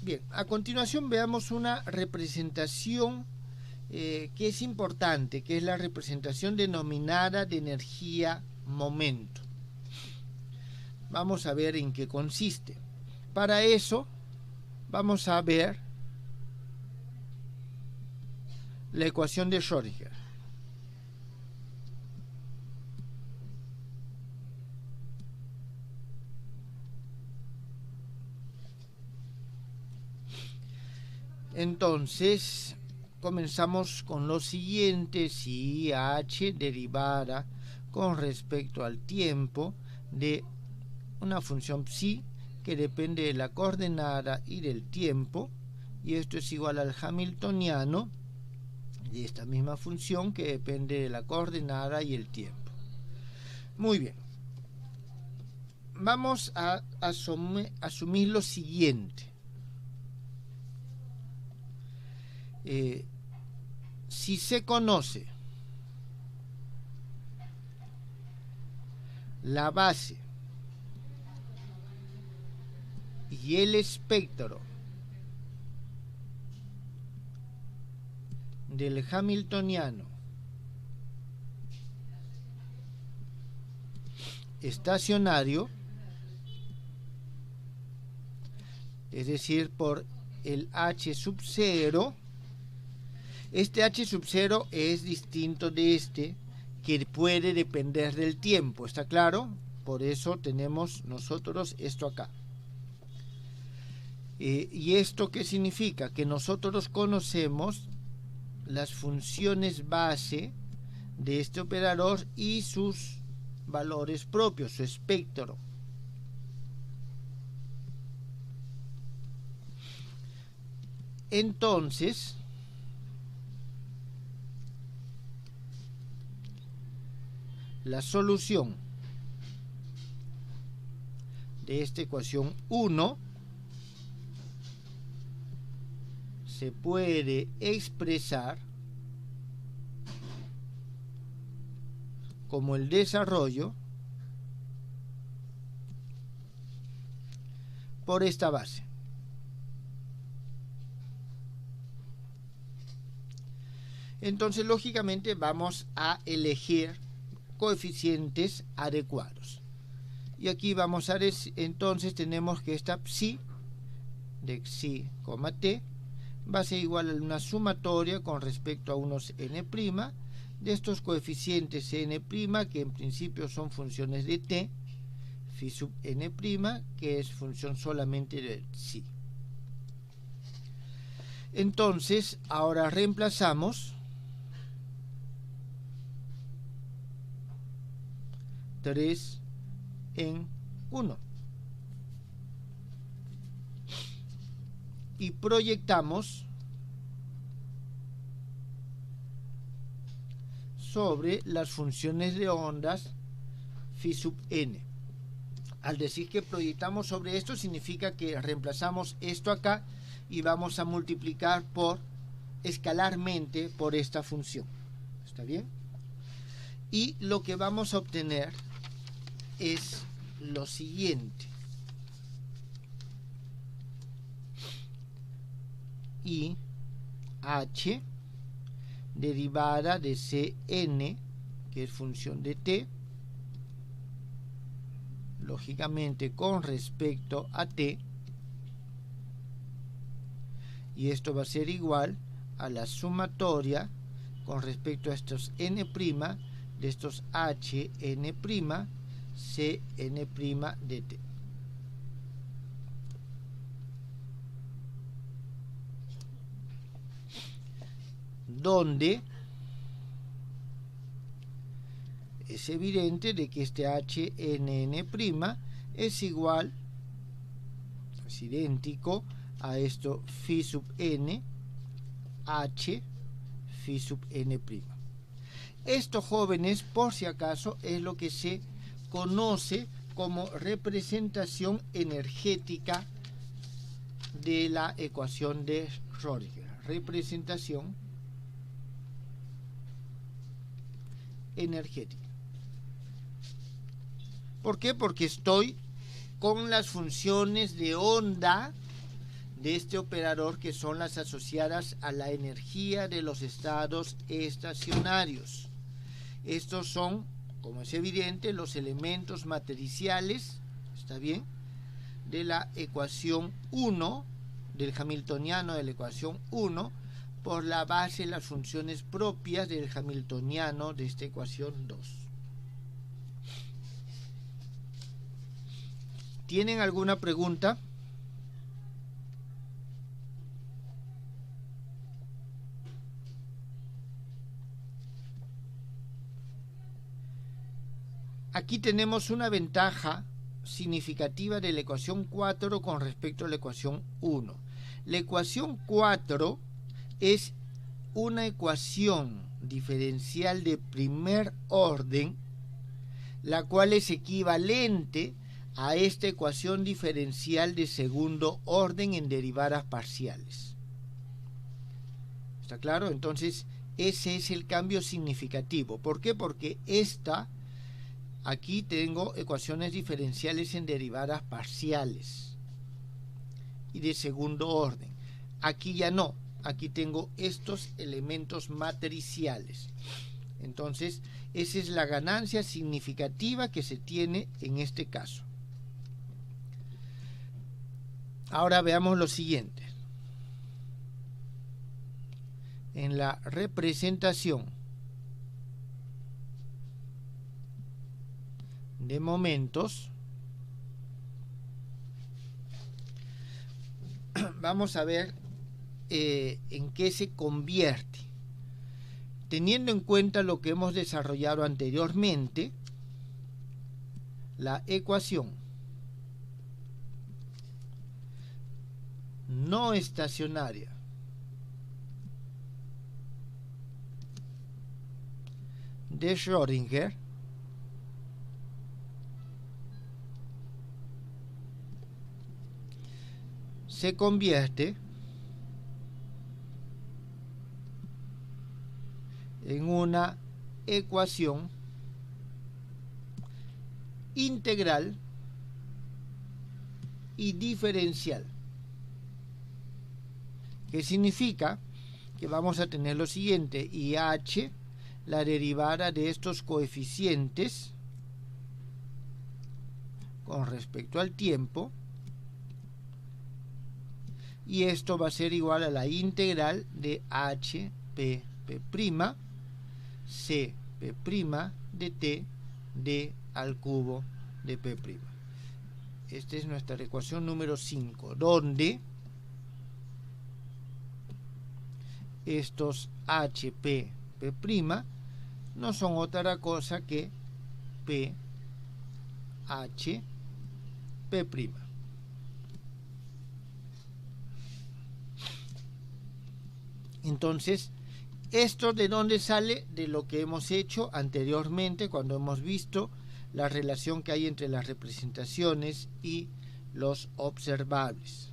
Bien, a continuación veamos una representación que es importante, que es la representación denominada de energía momento. Vamos a ver en qué consiste. Para eso vamos a ver la ecuación de Schrödinger. Entonces, comenzamos con lo siguiente: si h derivara con respecto al tiempo de una función psi que depende de la coordenada y del tiempo, y esto es igual al hamiltoniano de esta misma función que depende de la coordenada y el tiempo. Muy bien. Vamos a asumir lo siguiente. Si se conoce la base y el espectro del hamiltoniano estacionario, es decir, por el h sub 0, este h sub 0 es distinto de este, que puede depender del tiempo, ¿está claro? Por eso tenemos nosotros esto acá. ¿Y esto qué significa? Que nosotros conocemos las funciones base de este operador y sus valores propios, su espectro. Entonces, la solución de esta ecuación 1 se puede expresar como el desarrollo por esta base. Entonces, lógicamente, vamos a elegir coeficientes adecuados. Y aquí vamos a entonces tenemos que esta psi de psi, t va a ser igual a una sumatoria con respecto a unos n' de estos coeficientes n', que en principio son funciones de t, phi sub n', que es función solamente de psi. Entonces, ahora reemplazamos 3 en 1 y proyectamos sobre las funciones de ondas phi sub n. Al decir que proyectamos sobre esto, significa que reemplazamos esto acá y vamos a multiplicar escalarmente por esta función. ¿Está bien? Y lo que vamos a obtener es lo siguiente: y h derivada de cn, que es función de t, lógicamente con respecto a t, y esto va a ser igual a la sumatoria con respecto a estos n' de estos h n' cn' de t. Donde es evidente de que este HNN' es igual, es idéntico a esto phi sub n, h phi sub n'. Esto, jóvenes, por si acaso, es lo que se conoce como representación energética de la ecuación de Schrödinger. Representación energética. ¿Por qué? Porque estoy con las funciones de onda de este operador, que son las asociadas a la energía de los estados estacionarios. Estos son, como es evidente, los elementos matriciales, ¿está bien?, de la ecuación 1, del hamiltoniano de la ecuación 1, por la base de las funciones propias del hamiltoniano de esta ecuación 2. ¿Tienen alguna pregunta? Aquí tenemos una ventaja significativa de la ecuación 4 con respecto a la ecuación 1. La ecuación 4 es una ecuación diferencial de primer orden, la cual es equivalente a esta ecuación diferencial de segundo orden en derivadas parciales. ¿Está claro? Entonces, ese es el cambio significativo. ¿Por qué? Porque aquí tengo ecuaciones diferenciales en derivadas parciales y de segundo orden. Aquí ya no. Aquí tengo estos elementos matriciales. Entonces, esa es la ganancia significativa que se tiene en este caso. Ahora veamos lo siguiente. En la representación de momentos, vamos a ver en qué se convierte. Teniendo en cuenta lo que hemos desarrollado anteriormente, la ecuación no estacionaria de Schrödinger se convierte en una ecuación integral y diferencial, que significa que vamos a tener lo siguiente: IH, la derivada de estos coeficientes con respecto al tiempo, y esto va a ser igual a la integral de HP' Cp' de T d al cubo de P'. Esta es nuestra ecuación número 5, donde estos HP' no son otra cosa que P'. Entonces, ¿esto de dónde sale? De lo que hemos hecho anteriormente, cuando hemos visto la relación que hay entre las representaciones y los observables.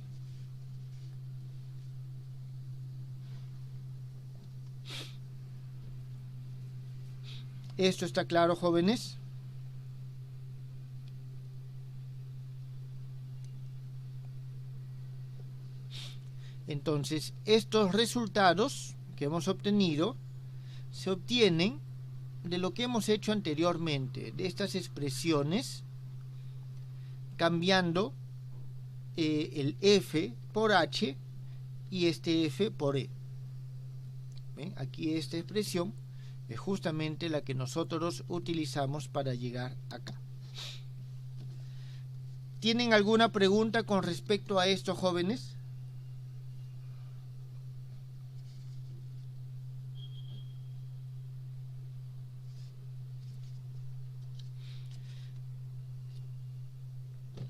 ¿Esto está claro, jóvenes? Entonces, estos resultados que hemos obtenido se obtienen de lo que hemos hecho anteriormente, de estas expresiones, cambiando el F por H y este F por E. ¿Ven? Aquí esta expresión es justamente la que nosotros utilizamos para llegar acá. ¿Tienen alguna pregunta con respecto a esto, jóvenes?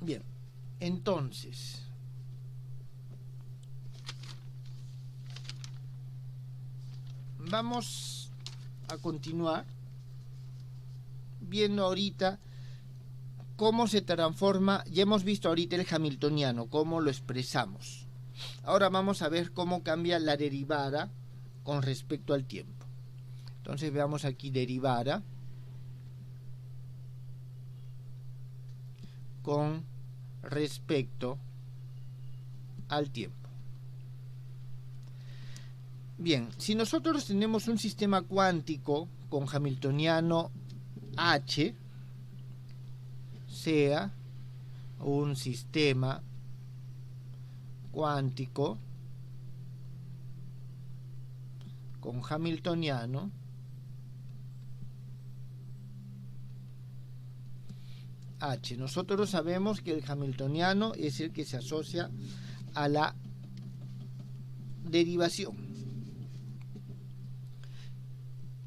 Bien, entonces, vamos a continuar viendo ahorita cómo se transforma. Ya hemos visto ahorita el hamiltoniano, cómo lo expresamos. Ahora vamos a ver cómo cambia la derivada con respecto al tiempo. Entonces veamos aquí derivada con respecto al tiempo. Bien, si nosotros tenemos un sistema cuántico con hamiltoniano H, sea un sistema cuántico con hamiltoniano H, nosotros sabemos que el hamiltoniano es el que se asocia a la derivación.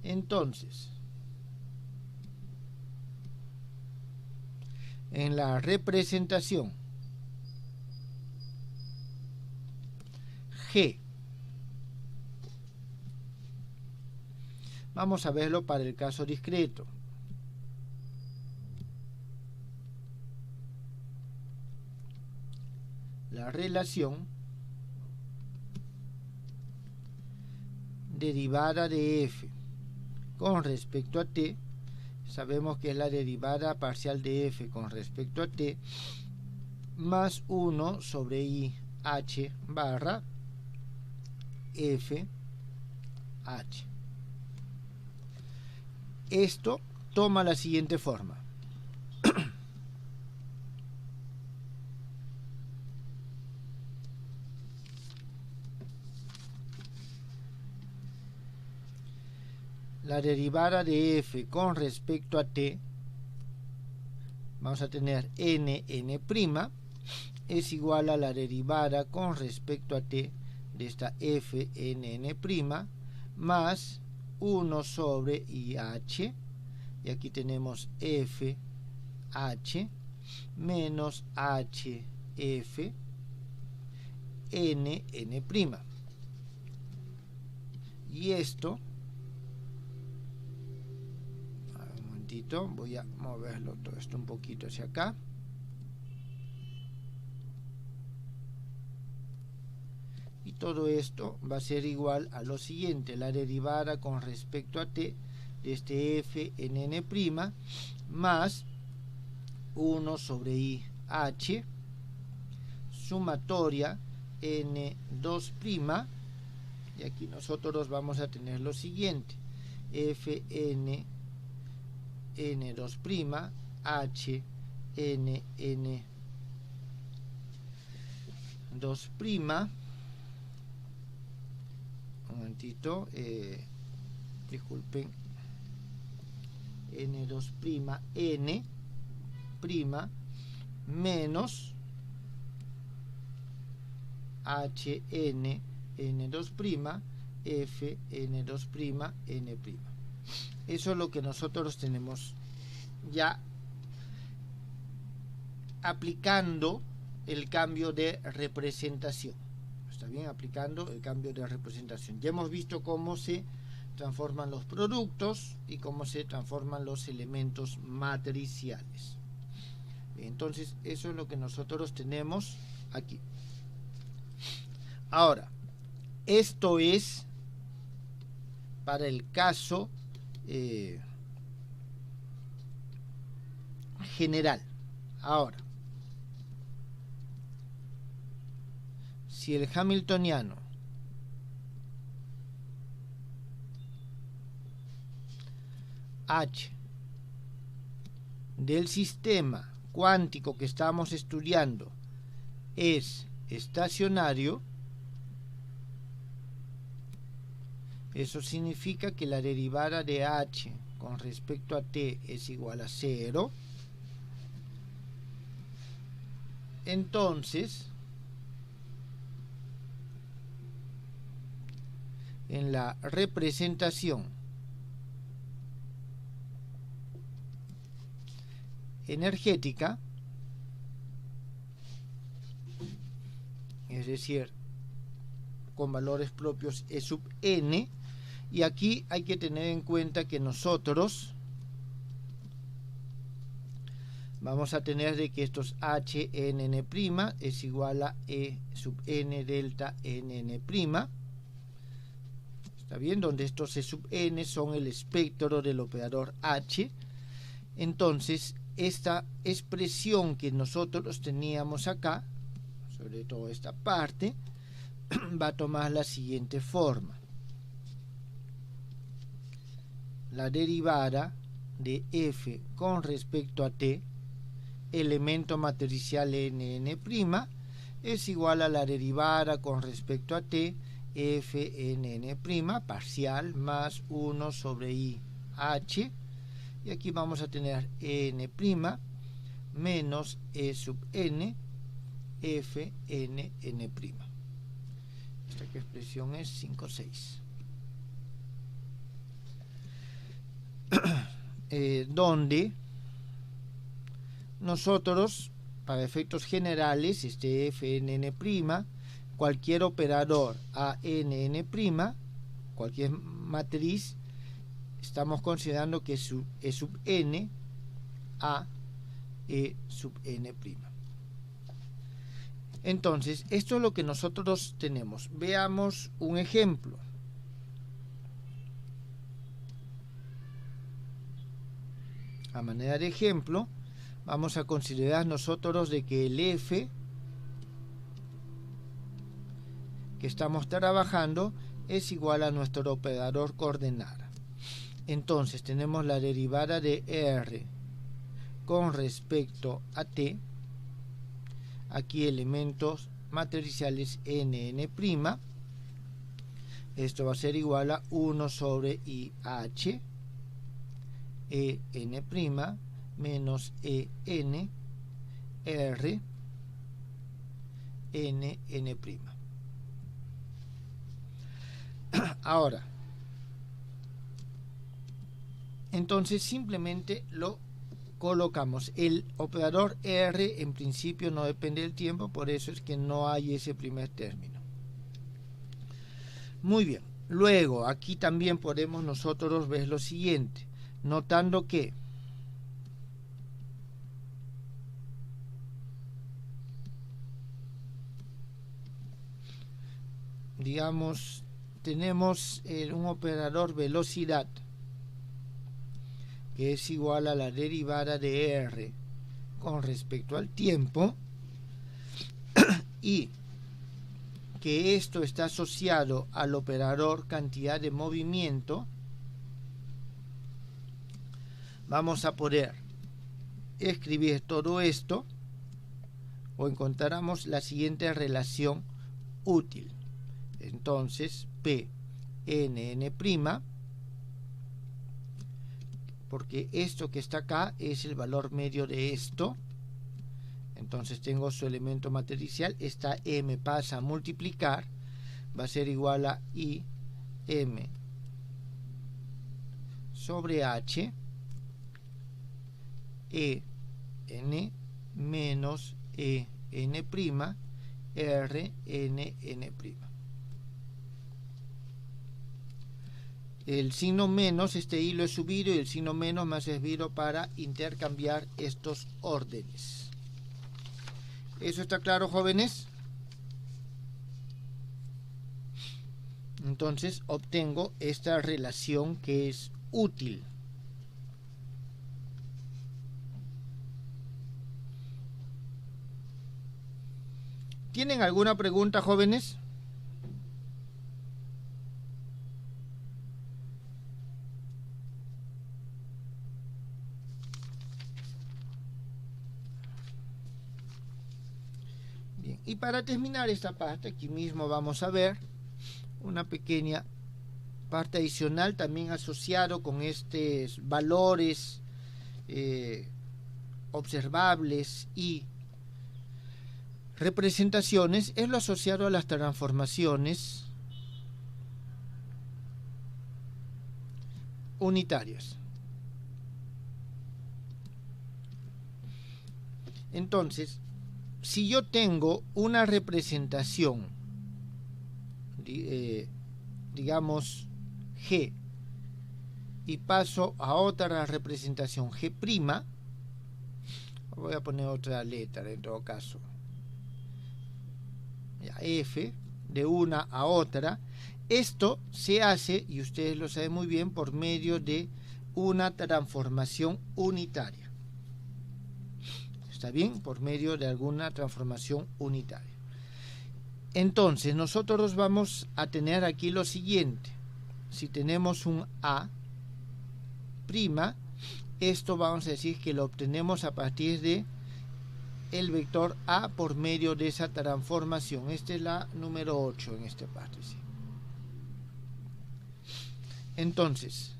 Entonces, en la representación G, vamos a verlo para el caso discreto. La relación derivada de f con respecto a t, sabemos que es la derivada parcial de f con respecto a t, más 1 sobre i h barra f h. Esto toma la siguiente forma. La derivada de f con respecto a t, vamos a tener n es igual a la derivada con respecto a t de esta f n más 1 sobre IH, y aquí tenemos f h menos h f n. Y esto, un momentito, voy a moverlo todo esto un poquito hacia acá. Y todo esto va a ser igual a lo siguiente: la derivada con respecto a t de este f en n' más 1 sobre i h sumatoria n2', y aquí nosotros vamos a tener lo siguiente: f n n2' h n n2'. Un momentito, disculpen, n2' n' menos hn n2' f n2' n'. Eso es lo que nosotros tenemos ya aplicando el cambio de representación. Está bien, aplicando el cambio de representación. Ya hemos visto cómo se transforman los productos y cómo se transforman los elementos matriciales. Bien, entonces eso es lo que nosotros tenemos aquí. Ahora, esto es para el caso general. Ahora, si el hamiltoniano H del sistema cuántico que estamos estudiando es estacionario, eso significa que la derivada de h con respecto a t es igual a 0. Entonces, en la representación energética, es decir, con valores propios E sub n, y aquí hay que tener en cuenta que nosotros vamos a tener de que estos HNN' es igual a E sub n delta NN'. ¿Está bien? Donde estos E sub n son el espectro del operador H. Entonces, esta expresión que nosotros teníamos acá, sobre todo esta parte, va a tomar la siguiente forma. la derivada de f con respecto a t, elemento matricial nn', es igual a la derivada con respecto a t, fnn', parcial, más 1 sobre i h, y aquí vamos a tener n' menos e sub n, fnn'. Esta expresión es 5, 6. Donde nosotros, para efectos generales, este fnn', cualquier operador a nn', cualquier matriz, estamos considerando que E sub n a E sub n'. Entonces, esto es lo que nosotros tenemos. Veamos un ejemplo. A manera de ejemplo, vamos a considerar nosotros de que el f que estamos trabajando es igual a nuestro operador coordenada. Entonces tenemos la derivada de r con respecto a t, aquí elementos matriciales nn', esto va a ser igual a 1 sobre i h, en' menos en r nn'. Ahora, entonces simplemente lo colocamos. El operador r en principio no depende del tiempo, por eso es que no hay ese primer término. Muy bien, luego aquí también podemos nosotros ver lo siguiente, notando que digamos tenemos un operador velocidad que es igual a la derivada de r con respecto al tiempo y que esto está asociado al operador cantidad de movimiento, vamos a poder escribir todo esto o encontramos la siguiente relación útil. Entonces P nn', porque esto que está acá es el valor medio de esto, entonces tengo su elemento matricial, esta m pasa a multiplicar, va a ser igual a i m sobre h e n menos e n' r nn'. El signo menos, este hilo es subido y el signo menos me ha servido para intercambiar estos órdenes. ¿Eso está claro, jóvenes? Entonces obtengo esta relación que es útil. ¿Tienen alguna pregunta, jóvenes? Bien, y para terminar esta parte, aquí mismo vamos a ver una pequeña parte adicional también asociado con estos valores observables y representaciones, es lo asociado a las transformaciones unitarias. Entonces, si yo tengo una representación, digamos G, y paso a otra representación G', voy a poner otra letra en todo caso, F, de una a otra, esto se hace, y ustedes lo saben muy bien, por medio de una transformación unitaria. ¿Está bien? Por medio de alguna transformación unitaria. Entonces, nosotros vamos a tener aquí lo siguiente. Si tenemos un A, esto vamos a decir que lo obtenemos a partir de el vector A por medio de esa transformación. Esta es la número 8 en esta parte, ¿sí? Entonces,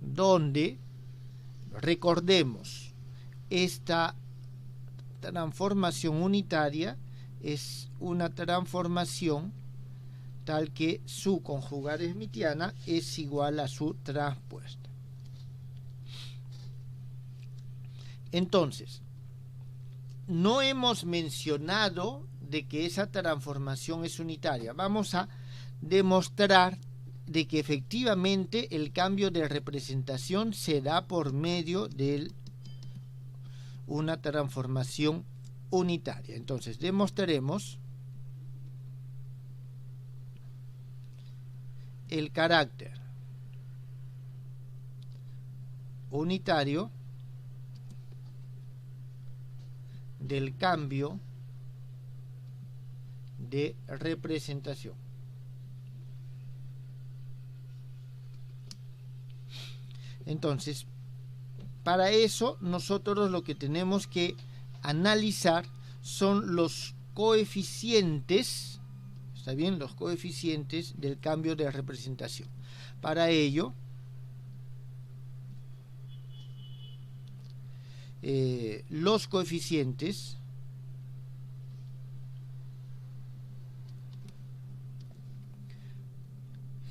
donde recordemos esta transformación unitaria es una transformación tal que su conjugada smithiana es igual a su transpuesta. Entonces, no hemos mencionado de que esa transformación es unitaria. Vamos a demostrar de que efectivamente el cambio de representación se da por medio de una transformación unitaria. Entonces, demostraremos el carácter unitario del cambio de representación. Entonces, para eso nosotros lo que tenemos que analizar son los coeficientes, ¿está bien? Los coeficientes del cambio de representación. Para ello, los coeficientes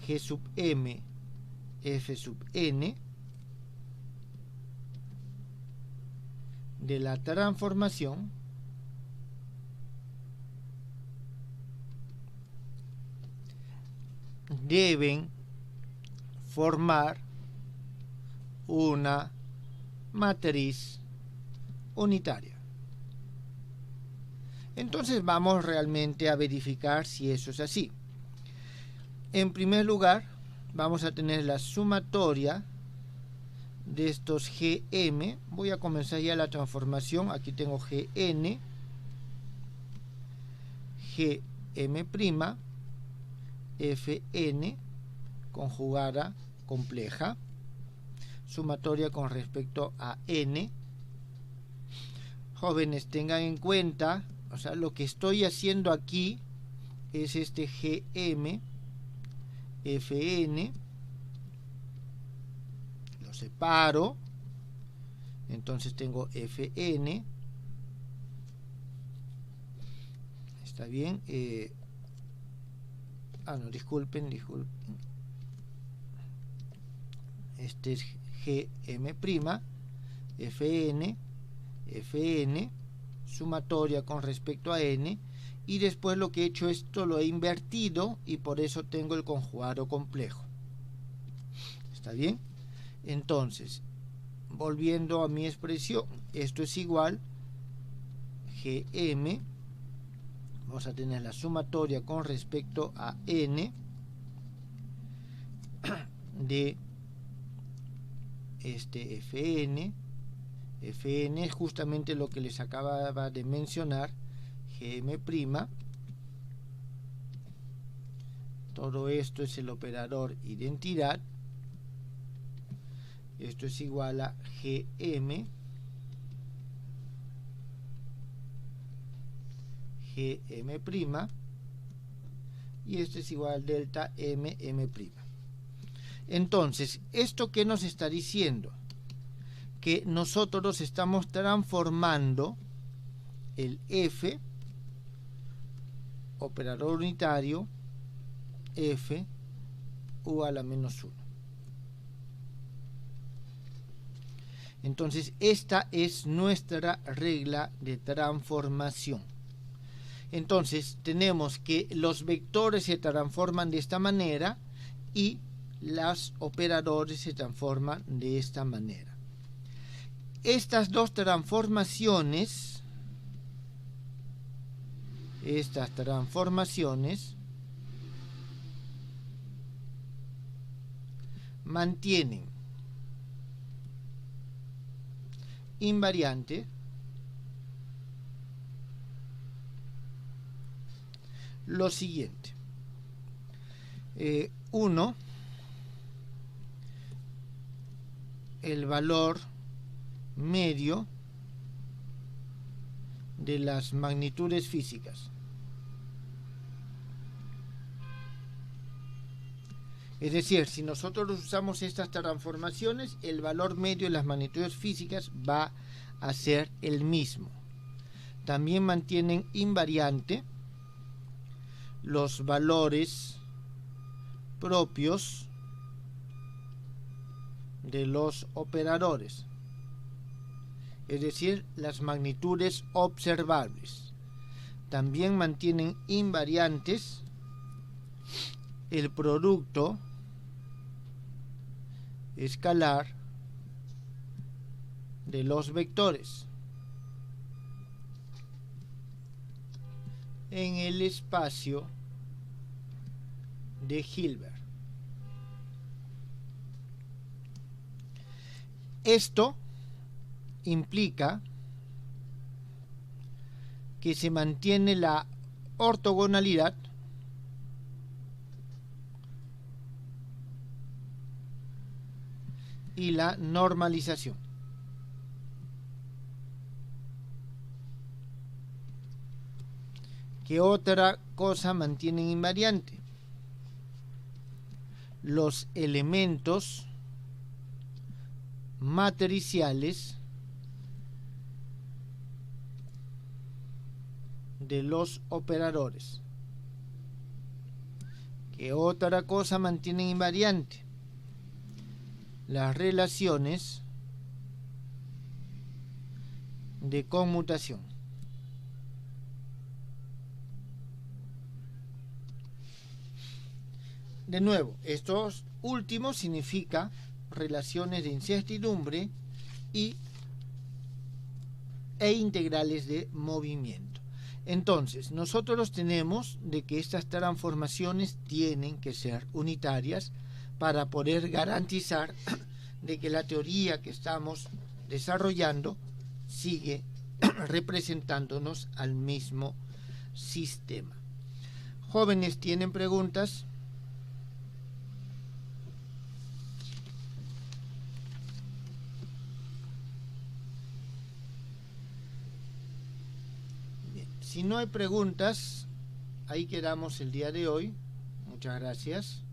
G sub m, F sub n de la transformación deben formar una matriz unitaria. Entonces vamos realmente a verificar si eso es así. En primer lugar, vamos a tener la sumatoria de estos Gm. Voy a comenzar ya la transformación. Aquí tengo Gn, Gm', Fn, conjugada compleja, sumatoria con respecto a n. Jóvenes, tengan en cuenta, o sea, lo que estoy haciendo aquí es este Gm, Fn, lo separo, entonces tengo Fn, está bien, no, disculpen, este es Gm', Fn, Fn, sumatoria con respecto a n, y después lo que he hecho esto lo he invertido y por eso tengo el conjugado complejo. ¿Está bien? Entonces, volviendo a mi expresión, esto es igual Gm, vamos a tener la sumatoria con respecto a n de este Fn. Fn es justamente lo que les acababa de mencionar, Gm', todo esto es el operador identidad, esto es igual a Gm, Gm', y esto es igual a delta M'. Entonces, ¿esto qué nos está diciendo? Que nosotros estamos transformando el F, operador unitario, F, U a la menos 1. Entonces, esta es nuestra regla de transformación. Entonces, tenemos que los vectores se transforman de esta manera y los operadores se transforman de esta manera. Estas dos transformaciones, mantienen invariante lo siguiente. 1 el valor medio de las magnitudes físicas. Es decir, si nosotros usamos estas transformaciones, el valor medio de las magnitudes físicas va a ser el mismo. También mantienen invariante los valores propios de los operadores, es decir, las magnitudes observables. También mantienen invariantes el producto escalar de los vectores en el espacio de Hilbert. Esto implica que se mantiene la ortogonalidad y la normalización. ¿Qué otra cosa mantienen invariante? Los elementos matriciales de los operadores. ¿Qué otra cosa mantienen invariante? Las relaciones de conmutación. De nuevo, estos últimos significa relaciones de incertidumbre e integrales de movimiento. Entonces, nosotros tenemos de que estas transformaciones tienen que ser unitarias para poder garantizar de que la teoría que estamos desarrollando sigue representándonos al mismo sistema. Jóvenes, ¿tienen preguntas? Bien, si no hay preguntas, ahí quedamos el día de hoy. Muchas gracias.